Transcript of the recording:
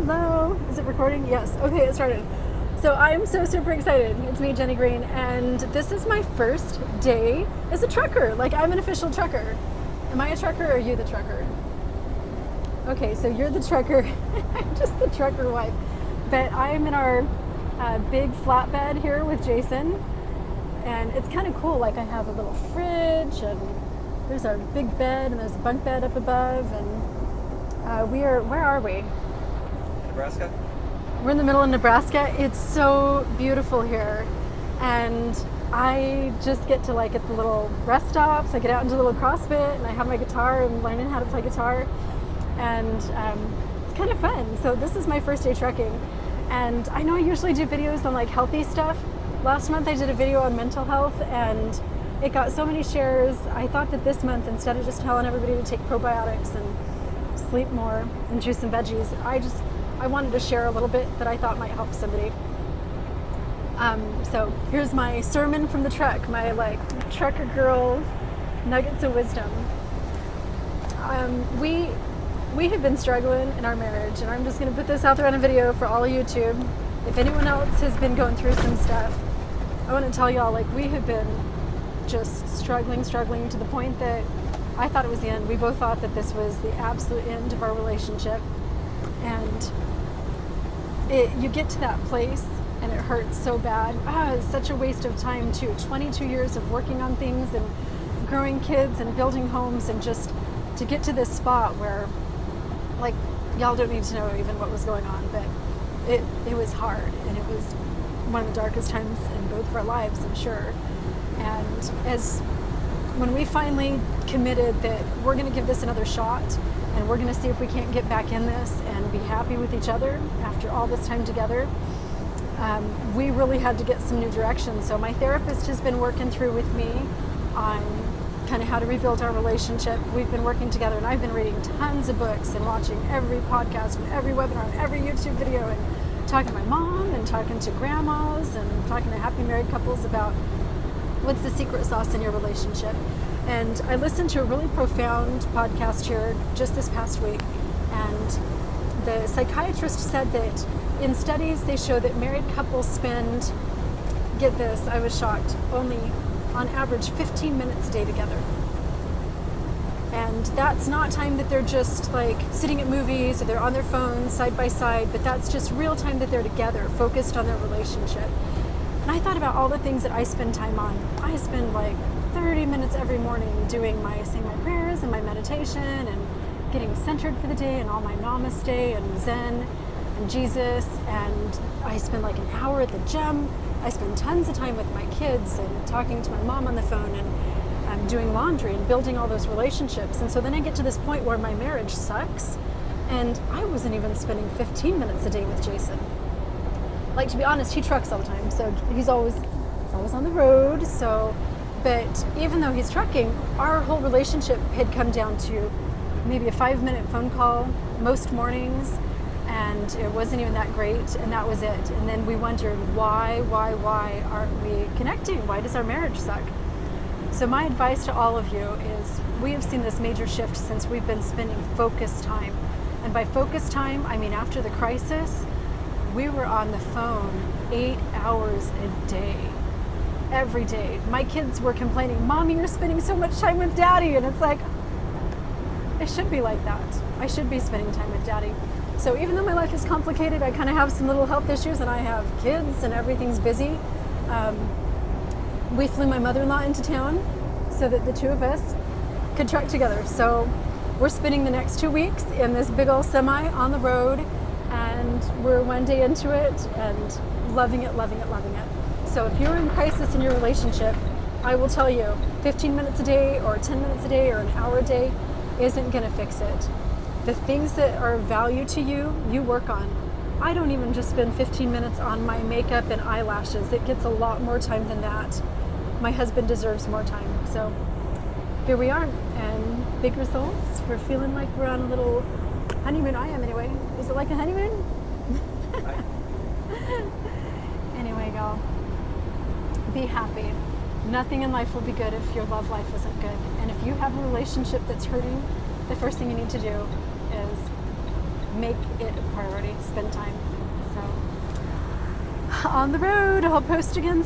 Hello. Is it recording? Yes. Okay, it started. So I'm so super excited. It's me, Jenny Green, and this is my first day as a trucker. Like, I'm an official trucker. Am I a trucker or are you the trucker? Okay, so you're the trucker. I'm just the trucker wife. But I'm in our big flatbed here with Jason, and it's kind of cool. Like, I have a little fridge, and there's our big bed, and there's a bunk bed up above, and where are we? Nebraska? We're in the middle of Nebraska. It's so beautiful here. And I just get to like at the little rest stops. I get out into the little CrossFit and I have my guitar and learning how to play guitar. And it's kind of fun. So this is my first day trekking. And I know I usually do videos on like healthy stuff. Last month I did a video on mental health and it got so many shares. I thought that this month, instead of just telling everybody to take probiotics and sleep more and juice some veggies, I wanted to share a little bit that I thought might help somebody. So here's my sermon from the truck, my like trucker girl nuggets of wisdom. We have been struggling in our marriage, and I'm just going to put this out there on a video for all of YouTube. If anyone else has been going through some stuff, I want to tell y'all, like, we have been just struggling to the point that I thought it was the end. We both thought that this was the absolute end of our relationship. And you get to that place and it hurts so bad. It's such a waste of time too. 22 years of working on things and growing kids and building homes, and just to get to this spot where, like, y'all don't need to know even what was going on, but it was hard, and it was one of the darkest times in both of our lives, I'm sure. And when we finally committed that we're going to give this another shot, and we're going to see if we can't get back in this and be happy with each other after all this time together, we really had to get some new direction. So my therapist has been working through with me on kind of how to rebuild our relationship. We've been working together, and I've been reading tons of books and watching every podcast and every webinar and every YouTube video, and talking to my mom and talking to grandmas and talking to happy married couples about what's the secret sauce in your relationship. And I listened to a really profound podcast here just this past week, and the psychiatrist said that in studies they show that married couples spend, get this, I was shocked, only on average 15 minutes a day together. And that's not time that they're just like sitting at movies or they're on their phones side by side, but that's just real time that they're together, focused on their relationship. And I thought about all the things that I spend time on. I spend like 30 minutes every morning saying my prayers and my meditation and getting centered for the day and all my namaste and Zen and Jesus. And I spend like an hour at the gym. I spend tons of time with my kids and talking to my mom on the phone, and I'm doing laundry and building all those relationships. And so then I get to this point where my marriage sucks, and I wasn't even spending 15 minutes a day with Jason. Like, to be honest, he trucks all the time, so he's always on the road. So, but even though he's trucking, our whole relationship had come down to maybe a 5-minute phone call most mornings, and it wasn't even that great, and that was it. And then we wondered, why aren't we connecting? Why does our marriage suck? So my advice to all of you is, we have seen this major shift since we've been spending focused time. And by focused time, I mean after the crisis, we were on the phone 8 hours a day, every day. My kids were complaining, Mommy, you're spending so much time with Daddy. And it's like, it should be like that. I should be spending time with Daddy. So even though my life is complicated, I kind of have some little health issues, and I have kids and everything's busy. We flew my mother-in-law into town so that the two of us could trek together. So we're spending the next 2 weeks in this big old semi on the road, and we're one day into it and loving it. So if you're in crisis in your relationship, I will tell you, 15 minutes a day or 10 minutes a day or an hour a day isn't going to fix it. The things that are of value to you, you work on. I don't even just spend 15 minutes on my makeup and eyelashes. It gets a lot more time than that. My husband deserves more time. So here we are, and big results. We're feeling like we're on a little honeymoon. I am anyway. Is it like a honeymoon? Anyway, y'all, be happy. Nothing in life will be good if your love life isn't good. And if you have a relationship that's hurting, the first thing you need to do is make it a priority, spend time. So on the road, I'll post again